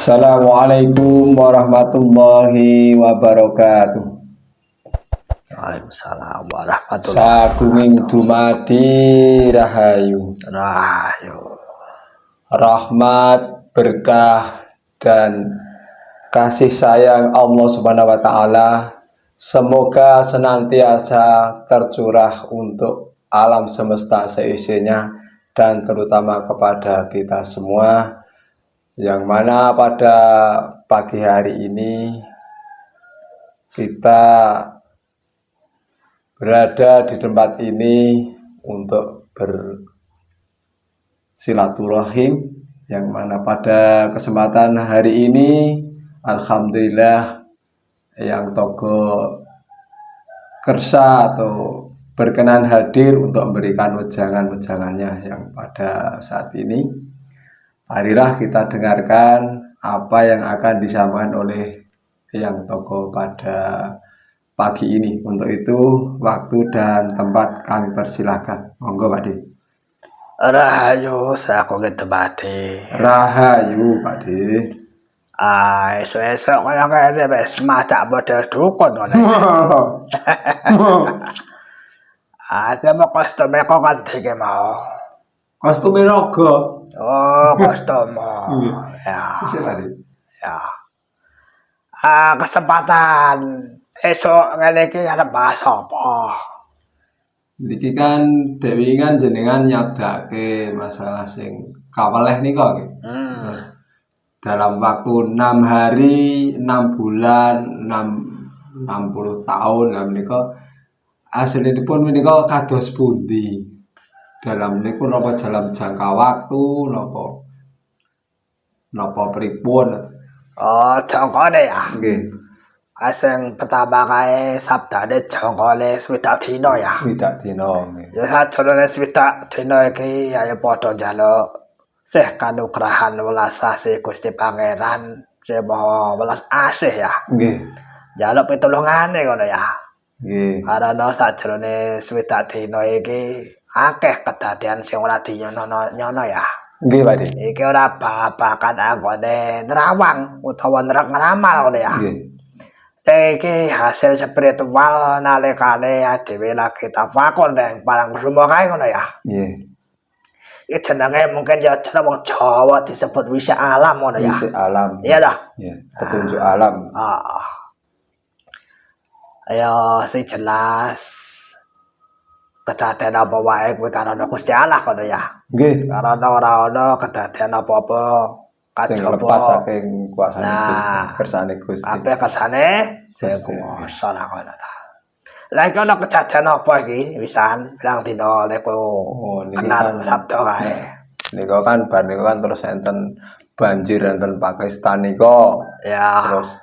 Assalamualaikum warahmatullahi wabarakatuh. Waalaikumsalam warahmatullahi Sagunging dumadi rahayu, rahmat, berkah dan kasih sayang Allah Subhanahu wa taala semoga senantiasa tercurah untuk alam semesta seisinya dan terutama kepada kita semua, yang mana pada pagi hari ini kita berada di tempat ini untuk bersilaturahim, yang mana pada kesempatan hari ini alhamdulillah yang Togo kersa atau berkenan hadir untuk memberikan wejangan-wejangannya yang pada saat ini. Marilah kita dengarkan apa yang akan disampaikan oleh yang Togo pada pagi ini. Untuk itu waktu dan tempat kami persilahkan. Monggo Pak Di. Rahayu sakunge temati. Rahayu Pak Di. Esuk-esuk kaya ngene wis macak model dukun ngono. Demo kostume kok ganti ke mau. Kostume rogo. Oh, kostum. Ya. Sisi tadi. Ya. Kesempatan esuk ngene iki arep bahas apa? Niki kan Dewi kan jenengan nyabdake masalah sing kaweleh nika nggih. Terus dalam waktu 6 hari, 6 bulan, 60 tahun lah menika aslinipun menika kados pundi? Dalam niku napa dalam jangka waktu napa pripun? Oh, jangkane ya. Nggih. Asing pertama kae sabdane jangkane swidak dina ya. Swidak dina nggih. Ya sajroning swidak dina iki ayo padha njaluk sih kanugrahan welas asih Gusti Pangeran sing Maha Welas Asih ya. Nggih. Njaluk pitulungane ngono ya. Nggih. Karena sajroning swidak dina iki akeh kedadian sing ora dinyono ya. Nggih, Pak Di. Iki ora babagan anggone nerawang utawa nerek ngeramal ngono ya. Nggih. Iki hasil spiritual nalikane dhewe lagi tafakun ning Parang Kusuma kae ngono ya. Nggih. Iki jenenge mungkin ya jeneng wong Jawa disebut wisik alam ngono ya. Wisik alam. Iya dah. Iya, petunjuk alam. Ayo sing jelas kedadian apa wae kuwi karana Gusti Allah kono ya. Nggih. Karana ora ana kedadian apa-apa Sing kajaba lepas saking kuasane Gusti, kersane Gusti. kabeh kersane sing kuwasa lah ngono ta. Lah iki ana kedadian apa iki wisan pirang dina lek kenal sabda kae. Nika kan bar niku kan terus enten banjir enten Pakistan nika. Ya. Terus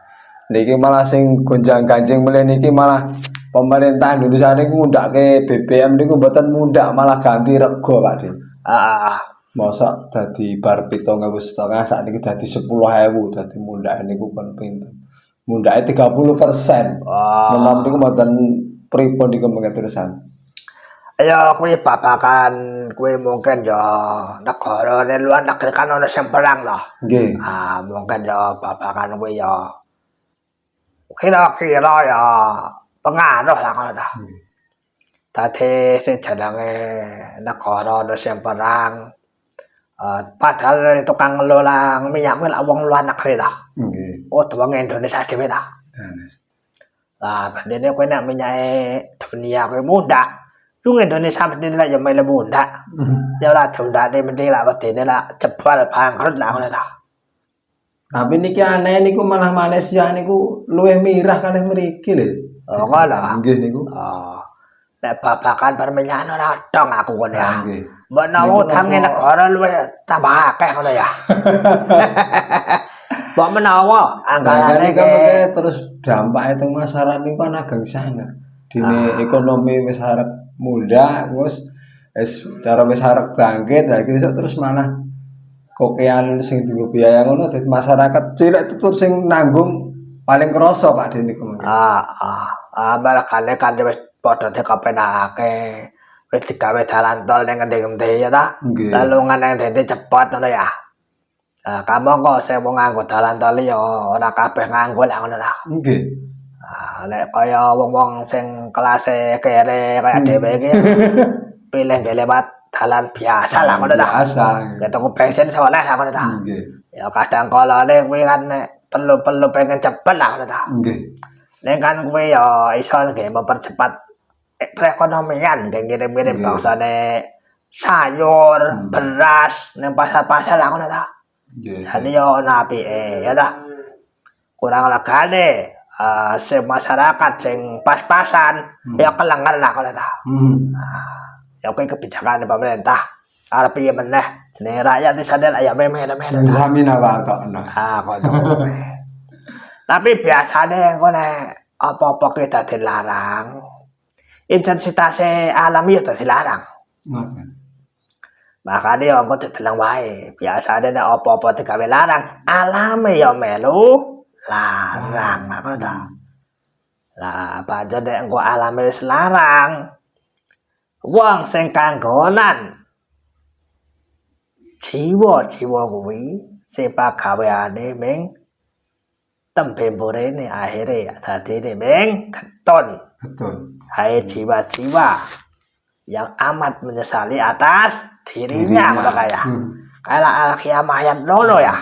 niki malah sing gonjang-ganjing mulih niki malah pemerintah Indonesia niku ngundake BBM niku mboten mundak malah ganti rego Pak Di. Mosok dadi bar 7.500 sakniki dadi 10.000 dadi mundake niku pun pinten. Mundake 30%. Menawa niku mboten pripun niku mengke terusan. Ya kuwi babakan kuwi mungkin ya negara luar negeri kan ana sing perang lah. Nggih. Mungkin ya babakan kuwi ya kira-kira ya pengaruh lah ngono ta. Dadi sing jenenge negara ana sing perang padahal tukang ngelola minyak kuwi lak wong luar negeri ta. Nggih. Oh, wong Indonesia dhewe ta. Lah bandene kowe nek minyake dunia kowe mundak. Wong Indonesia mesti lak ya mele mundak. Ya ora dundane mesti lak wedine lak jebol bangkrut lah ngono ta. Tapi niki aneh niku malah Malaysia niku luwih mirah kalih mriki lho. Oh, ngono. Nggih niku. Nek babakan perminyakan ora dong aku ngono ya. Nggih. Mbok nawa utange negara luwih tambah akeh ngono ya. Mbok menawa anggarane iki terus dampake teng masyarakat niku kan ageng sanget. Dene ekonomi wis arep mundak, wis cara wis arep bangkit, lah iki terus malah kokean sing dienggo biaya ngono dadi masyarakat cilik tetep sing nanggung paling kerasa Pak Dene niku. Malah kale kan wis padha dikepenake. Wis digawe dalan tol ning ngendi-endi ya ta. Lalungan ning endi cepet ngono ya. Kamu kok sing wong nganggo dalan tol ya ora kabeh nganggo lek ngono ta. Nggih. Lek kaya wong-wong sing kelase kere kaya dhewe iki pilih nggih lewat dalan biasa lah ngono ta. Biasa. Ketemu bensin soleh lah ngono ta. Nggih. Ya kadang kalane kuwi kan nek perlu pengen cepet lah ngono ta. Nggih. Nek kan kuwi ya iso nggih mempercepat perekonomian nggih ngirim-ngirim bangsane sayur, beras ning pasar-pasar lah ngono ta. Nggih. Jadi ya ono apike ya dah. Kurang legane sing masyarakat sing pas-pasan ya kelengger lah ngono ta. Ya kuwi kebijakan pemerintah. Arep piye meneh jenenge rakyat di sana ya memeh-memeh. Sami napa kok ono. Kono. Tapi biasane engko nek apa-apa kuwi dadi larang. Intensitasé alami ya dadi larang. Ngoten. Makane ya engko dedeleng wae. Biasane nek apa-apa digawe larang, alame ya melu larang ngono ta. Lah pancen nek engko alame wis larang, wong sing kanggonan jiwa-jiwa kuwi sing pagaweane ming tembe mburene akhire dadine ming getun. Betul. Hai jiwa-jiwa yang amat menyesali atas dirinya ngono kaya. Kayak al-qiyamah lono ya.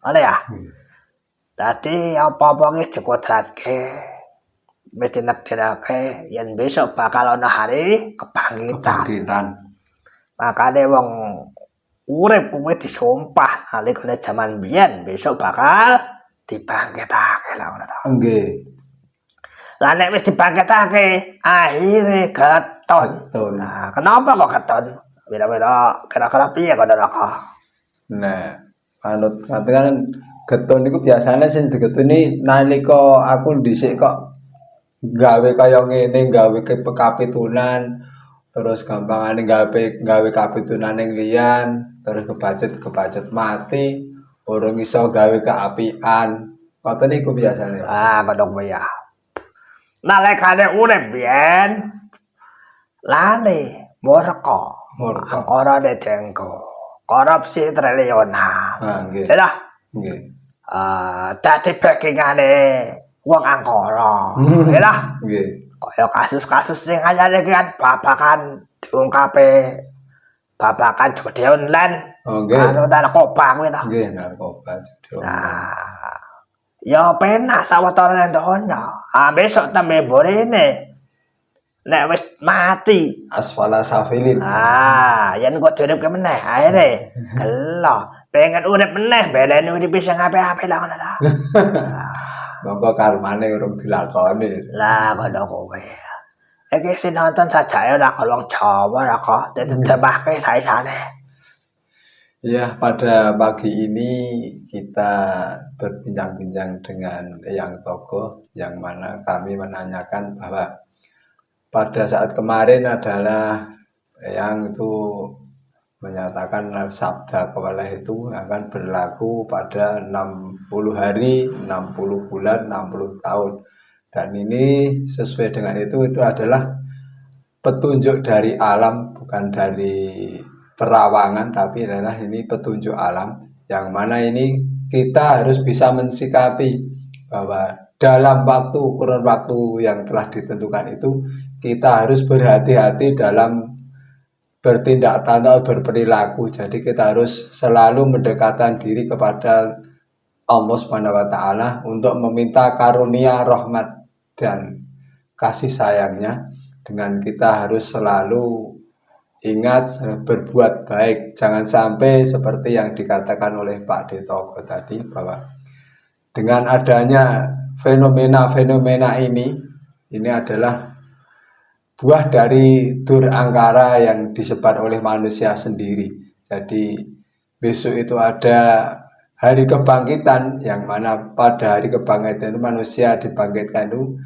Ngono ya. Dadi apa-apa iki dikodratke. Wis dinekdirake yen besok bakal ana hari kebangkitan. Makane wong urip kuwi disumpah nalikane jaman biyen besok bakal dibangkitake lah ngono ta. Nggih. Lah nek wis dibangkitake akhire getun. Nah, kenapa kok getun? Beda-beda kira-kira piye kok neraka? Nah, manut kan getun iku biasane sing digetuni nalika aku dhisik kok gawe kaya ngene, gawe kapitunan, terus gampangane gawe kapitunan ning liyan, terus kebacut mati, urung iso gawe keapian. Ngoten iku biasane. Ngono kuwi ya. Nalikane urip biyen lali murka. Angkarane dengko. Korupsi triliunan. Nggih. Ya dah. Nggih. Dadi backingane wong angkara. Ya dah. Nggih. Kaya kasus-kasus sing anyar iki kan babakan diungkape babakan judi online. Nggih. Karo narkoba kuwi ta. Nggih, narkoba judi. Ya penak sawetara donya. Besok tembe mburine nek wis mati Asfala safilin. Yen kok diuripke meneh akhire gelo. Pengen urip meneh beleni urip sing apik-apik lah ngono ta. Monggo karmane urung dilakoni. Lah ngono kuwi. Iki sing nonton sajake ora golong Jawa ora kok diterjemahke saisane. Ya, pada pagi ini kita berbincang-bincang dengan Eyang Togo yang mana kami menanyakan bahwa pada saat kemarin adalah Eyang itu menyatakan sabda kepala itu akan berlaku pada 60 hari, 60 bulan, 60 tahun. Dan ini sesuai dengan itu adalah petunjuk dari alam, bukan dari terawangan, tapi adalah ini petunjuk alam yang mana ini kita harus bisa mensikapi bahwa dalam kurun waktu yang telah ditentukan itu kita harus berhati-hati dalam bertindak atau berperilaku. Jadi kita harus selalu mendekatkan diri kepada Allah Subhanahu wa taala untuk meminta karunia rahmat dan kasih sayangnya. Dengan kita harus selalu ingat berbuat baik, jangan sampai seperti yang dikatakan oleh Pak Detogo tadi bahwa dengan adanya fenomena-fenomena ini adalah buah dari dur angkara yang disebar oleh manusia sendiri. Jadi besok itu ada hari kebangkitan yang mana pada hari kebangkitan itu manusia dibangkitkan itu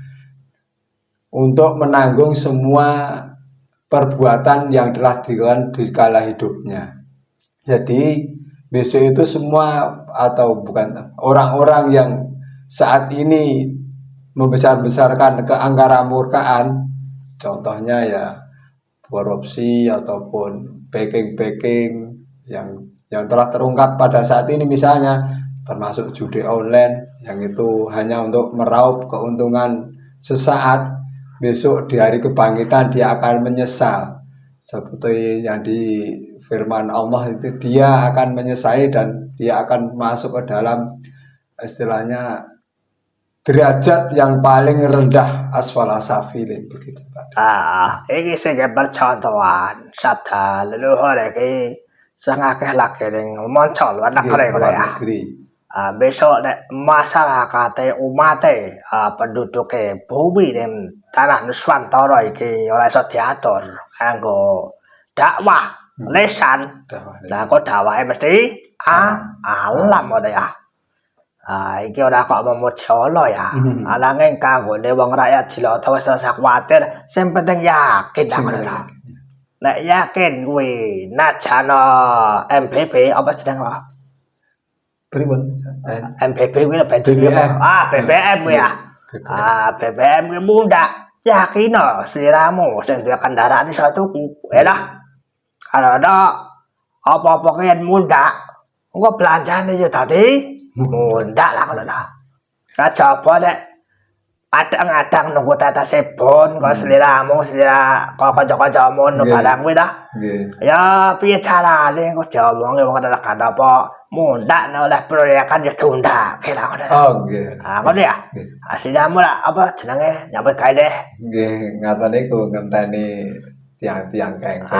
untuk menanggung semua perbuatan yang telah dilakukan di kala hidupnya. Jadi besok itu semua atau bukan orang-orang yang saat ini membesar-besarkan keangkara murkaan, contohnya ya korupsi ataupun backing yang yang telah terungkap pada saat ini misalnya termasuk judi online yang itu hanya untuk meraup keuntungan sesaat, besok di hari kebangkitan dia akan menyesal seperti yang di firman Allah itu dia akan menyesali dan dia akan masuk ke dalam istilahnya derajat yang paling rendah asfala safilin begitu Pak. Iki sebagai percontohan sabda leluhur iki sing akeh lagi ning muncul luar negeri Luar ya. negeri. Besok nek masyarakat umat penduduk bumi dan tanah Nuswantara iki ora iso diatur kanggo dakwah lesan. Lah kok dakwahe mesti alam ngono ya. Iki ora kok memuji Allah ya. Alanging kanggone wong rakyat jelata wis ora kuwatir, sing penting yakin lah ngono ta. Nek yakin kuwi najana MBB apa jenenge? Pripun? MBB kuwi bensin apa? BBM kuwi ya. BBM kuwi mundhak. Yakino sliramu sing duwe kendaraan iso tuku. Ya lah. Karena apa-apa kuwi mundhak. Engko belanjane yo dadi mundhak lah ngono ta. Kajaba nek kadang-kadang nunggu tetes bon kok sliramu slira kok kanca-kancamu ngono barang kuwi ta. Nggih. Ya piye carane kok diomongi wong ora kan apa mundhak nek oleh proyekan ya diundhake lah ngono. Oh nggih. Ngono ya. Sliramu lah apa jenenge nyambut gawe deh. Nggih, ngaten niku ngenteni tiang-tiang kengken.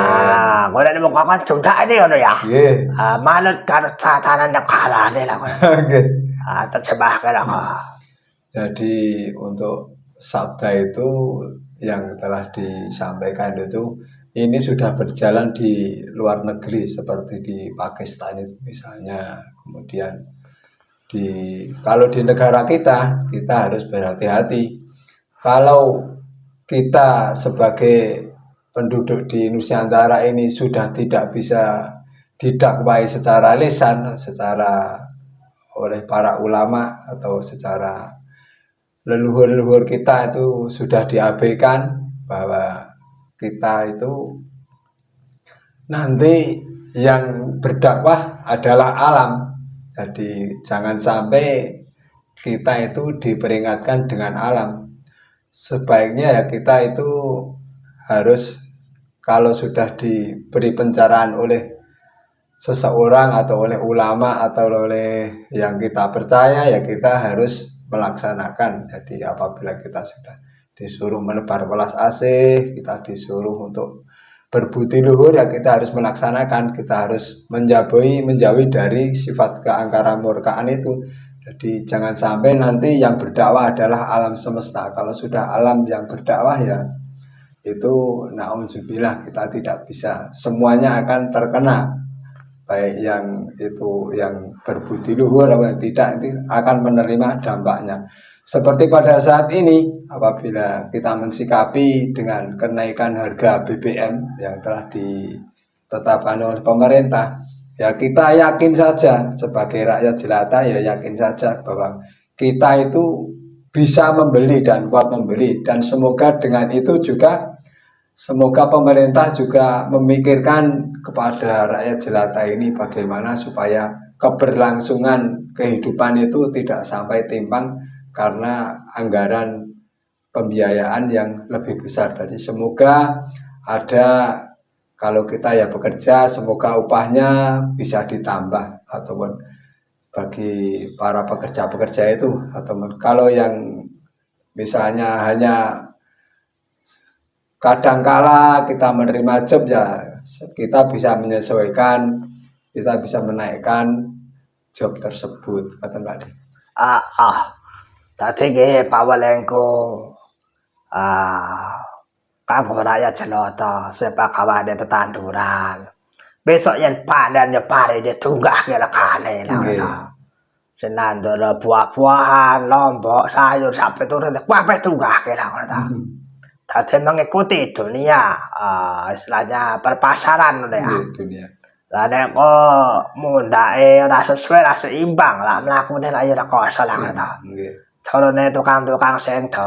Ngono nek wong kan diundhake ngono ya. Nggih. Manut karo tatanan negarane lah ngono. Nggih. Terjemahke lah kok. Jadi untuk sabda itu yang telah disampaikan itu ini sudah berjalan di luar negeri seperti di Pakistan itu misalnya. Kemudian kalau di negara kita harus berhati-hati. Kalau kita sebagai penduduk di Nusantara ini sudah tidak bisa didakwai secara lisan, secara oleh para ulama atau secara leluhur-leluhur kita itu sudah diabaikan bahwa kita itu nanti yang berdakwah adalah alam. Jadi jangan sampai kita itu diperingatkan dengan alam. Sebaiknya ya kita itu harus kalau sudah diberi pencerahan oleh seseorang atau oleh ulama atau oleh yang kita percaya ya kita harus melaksanakan. Jadi apabila kita sudah disuruh menebar welas asih, kita disuruh untuk berbudi luhur ya kita harus melaksanakan, kita harus menjauhi dari sifat keangkara murkaan itu. Jadi jangan sampai nanti yang berdakwah adalah alam semesta. Kalau sudah alam yang berdakwah ya itu na'udzubillah kita tidak bisa, semuanya akan terkena, baik yang itu yang berbudi luhur atau tidak itu akan menerima dampaknya. Seperti pada saat ini apabila kita mensikapi dengan kenaikan harga BBM yang telah ditetapkan oleh pemerintah, ya kita yakin saja sebagai rakyat jelata ya yakin saja bahwa kita itu bisa membeli dan kuat membeli, dan semoga dengan itu juga semoga pemerintah juga memikirkan kepada rakyat jelata ini bagaimana supaya keberlangsungan kehidupan itu tidak sampai timpang karena anggaran pembiayaan yang lebih besar. Jadi semoga ada, kalau kita ya bekerja, semoga upahnya bisa ditambah ataupun bagi para pekerja-pekerja itu, atau kalau yang misalnya hanya kadangkala kita menerima job ya kita bisa menyesuaikan, kita bisa menaikkan job tersebut, kata Mbak Di. Tadi nggih pawelengku kanggo rakyat jelata sepak kawane tetanduran. Besok yen panen ya pare ditunggahke lekane lah. Senandor buah-buahan, lombok, sayur sampai turun kabeh tunggahke lah ngono. Tadi mengikuti dunia istilahnya perpasaran udah ya. Dunia. Lah nek kok mundake ora sesuai, ora seimbang lah mlakune lah ya ora koso lah ngono. Nggih. Carane tukang-tukang sing do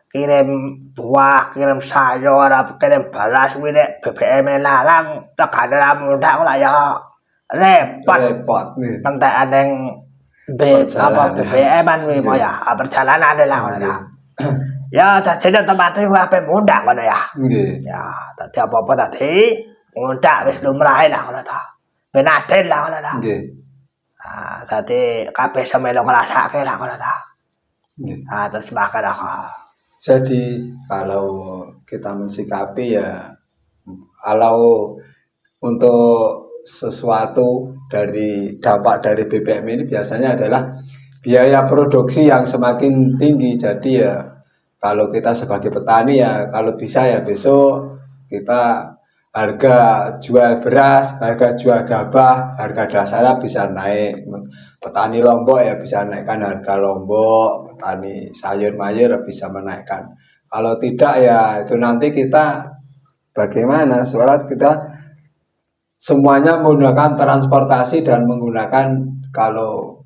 kirim buah, kirim sayur, kirim beras kuwi nek BBM larang regane ra mundak lah ya repot nih. tentekan ning BBM-an kuwi mo ya, perjalanan lah ngono ta. Ya dadine tempate ape mundak ngono ya. Nggih. Ya, dadi apa-apa dadi mundak wis lumrahe lah ngono ta. Ben adil lah ngono ta. Nggih. Ah, dadi kabeh semelo ngrasake lah ngono ta. Nggih. Ah, terus makan aku. Jadi kalau kita mensikapi ya kalau untuk sesuatu dari dampak dari BBM ini biasanya adalah biaya produksi yang semakin tinggi. Jadi ya kalau kita sebagai petani ya kalau bisa ya besok kita harga jual beras, harga jual gabah, harga dasarnya bisa naik. Petani Lombok ya bisa naikkan harga Lombok, petani sayur mayur bisa menaikkan. Kalau tidak ya itu nanti kita bagaimana? Soalnya kita semuanya menggunakan transportasi dan menggunakan kalau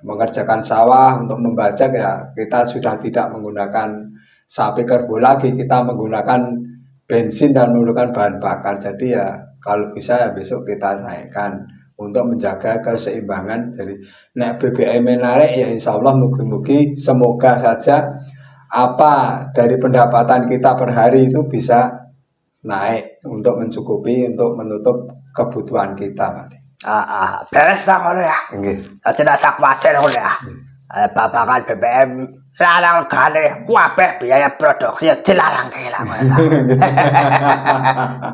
mengerjakan sawah untuk membajak ya kita sudah tidak menggunakan sapi kerbau lagi, kita menggunakan bensin dan menggunakan bahan bakar. Jadi ya kalau bisa ya besok kita naikkan untuk menjaga keseimbangan. Jadi nek BBM naik ya insya Allah mugi-mugi semoga saja apa dari pendapatan kita per hari itu bisa naik untuk mencukupi untuk menutup kebutuhan kita. Beres tak ngono ya. Nggih. Dadi nak sak wajar ngono ya. Babagan BBM larang gane kabeh biaya produksi dilarangke lah ngono ta.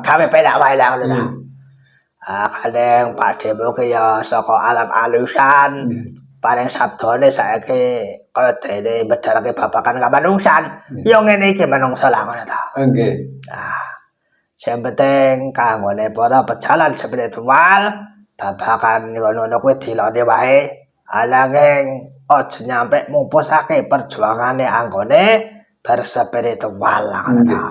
Kabeh penak wae lah ngono ta. Kadang Pak Demo ki ya saka alam alusan. Paling sabdane saiki kaya dene medharake babagan kamanungsan. Yo ngene iki manungsa lah ngono ta. Nggih. Sing penting kanggone para pejalan spiritual babagan ngono kuwi dilone wae. Alanging aja nyampe mumpusake perjuangane anggone berspiritual lah ngono ta.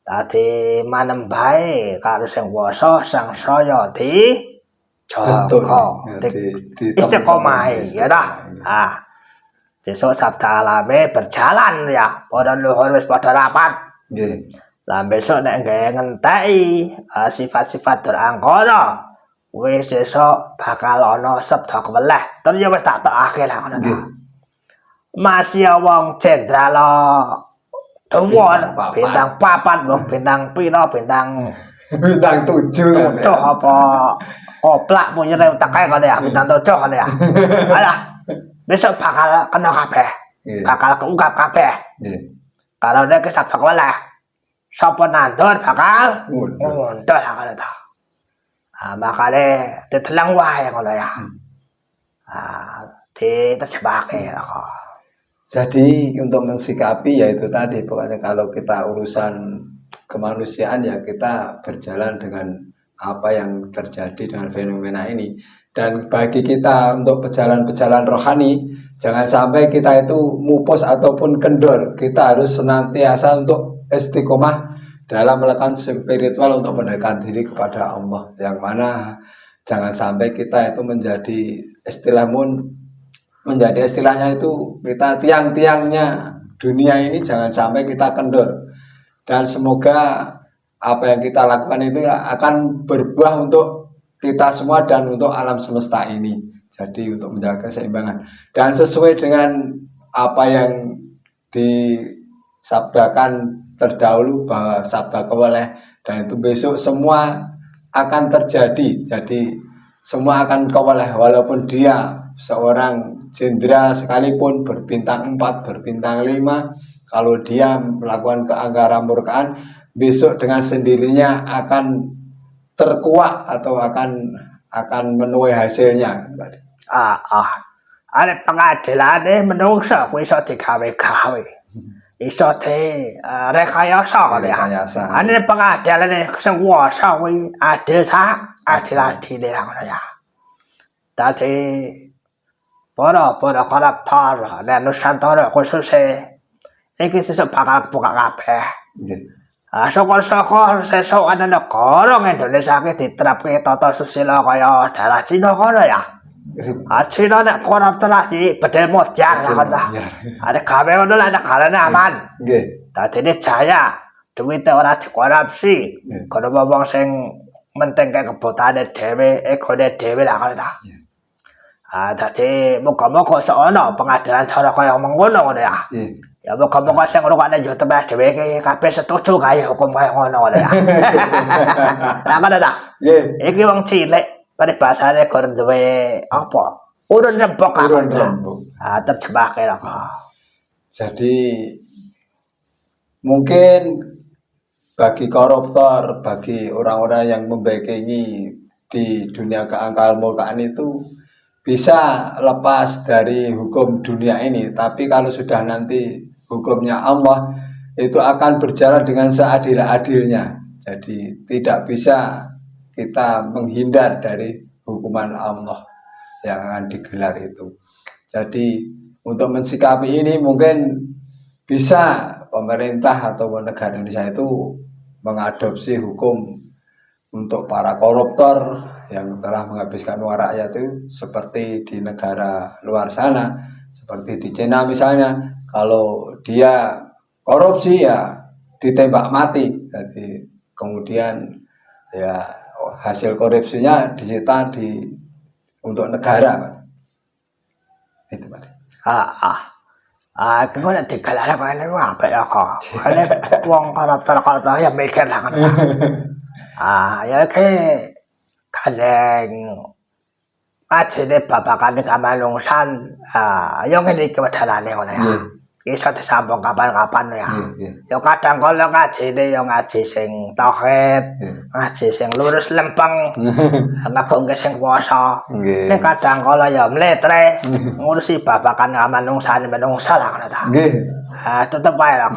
Dadi manembahe karo sing kuwasa sang saya di Joko istiqomah ya ta. Besok sabda alame berjalan ya. Para luhur wis padha rapat. Nggih. Lah besok nek gawe ngenteki sifat-sifat durangkana wis esuk bakal ana sabda keweleh. Terus ya wis tak tokake lah ngono ta. Masih wong jenderal Dewon bintang 4 wong bintang pira bintang 7 apa oplak punya utak kae ngono ya bintang 7 ngono ya. Alah besok bakal kena kabeh. Bakal keungkap kabeh. Kalau nek sabda keweleh sapa nandur bakal mundur lah ngono ta. Makane ditelang wae ngono ya. Diterjemahke kok. Jadi untuk mensikapi ya itu tadi pokoknya kalau kita urusan kemanusiaan ya kita berjalan dengan apa yang terjadi dengan fenomena ini. Dan bagi kita untuk pejalan-pejalan rohani jangan sampai kita itu mupus ataupun kendor. Kita harus senantiasa untuk istiqomah dalam melakukan spiritual untuk mendekatkan diri kepada Allah. Yang mana jangan sampai kita itu menjadi istilahnya itu kita tiang-tiangnya dunia ini jangan sampai kita kendor. Dan semoga apa yang kita lakukan itu akan berbuah untuk kita semua dan untuk alam semesta ini. Jadi untuk menjaga keseimbangan dan sesuai dengan apa yang disabdakan terdahulu bahwa sabda keweleh dan itu besok semua akan terjadi. Jadi semua akan keweleh walaupun dia seorang jenderal sekalipun berbintang 4, berbintang 5, kalau dia melakukan keanggaran murkaan besok dengan sendirinya akan terkuak atau akan menuai hasilnya. Ada pengadilane menungsa kuwi iso digawe-gawe. Iso rekayasa ngono ya. Ane pengadilane sing kuwasa kuwi adil-adile lah ngono ya. Dadi para koruptor nek Nusantara khususnya iki sesuk bakal buka kabeh. Syukur-syukur sesuk ana negara Indonesia iki diterapke tata susila kaya daerah Cina kono ya. Cina nek koruptor lagi bedel modyan lah ngono. Ada gawe ngono lah negarane aman. Nggih. Dadine jaya, duwite ora dikorupsi. Kono wong sing mentengke kebotane dhewe, egone dhewe lah ngono ta. Dadi muga-muga seono pengadilan cara kaya mengkono ngono ya. Ya muga-muga sing ngrungokne yo temen dhewe iki kabeh setuju kaya hukum kaya ngono ya. Lah ngono ta. Iki wong cilik peribahasane gur duwe apa? Urun rembug Urun rembug. Terjemahke lah. Jadi mungkin bagi koruptor, bagi orang-orang yang membackingi di dunia keangkal-murkaan itu bisa lepas dari hukum dunia ini, tapi kalau sudah nanti hukumnya Allah itu akan berjalan dengan seadil-adilnya. Jadi tidak bisa kita menghindar dari hukuman Allah yang akan digelar itu. Jadi untuk mensikapi ini mungkin bisa pemerintah atau negara Indonesia itu mengadopsi hukum untuk para koruptor yang telah menghabiskan uang rakyat itu seperti di negara luar sana, seperti di Cina misalnya, kalau dia korupsi ya ditembak mati. Jadi kemudian ya hasil korupsinya disita untuk negara, Pak. Itu, Pak. Kok nek digalakne kok ngene apik ya kok. Kene wong koruptor ya mikir lah ngono. Ya ke kaleng ajene babakane kamalungsan, ya ngene iki wedalane ngono ya. Iso disambung kapan-kapan ya. Ya kadang kala ngajine ya ngaji sing tauhid, ngaji sing lurus lempeng, ngagungke sing kuwasa. Nek kadang kala ya mletre ngurusi babakan kamanungsan menungsa lah ngono ta. Nggih. Tetep wae lah.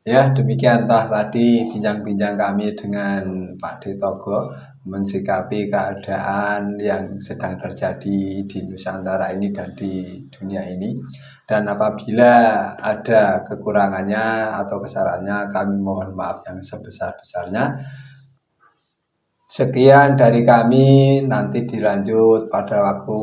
Ya, demikian tadi bincang-bincang kami dengan Pak Ditogo mensikapi keadaan yang sedang terjadi di Nusantara ini dan di dunia ini. Dan apabila ada kekurangannya atau kesalahannya, kami mohon maaf yang sebesar-besarnya. Sekian dari kami, nanti dilanjut pada waktu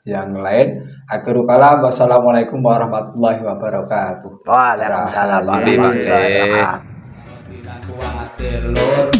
yang lain. Akhirul kalam, wassalamualaikum warahmatullahi wabarakatuh. Waalaikumsalam warahmatullahi wabarakatuh.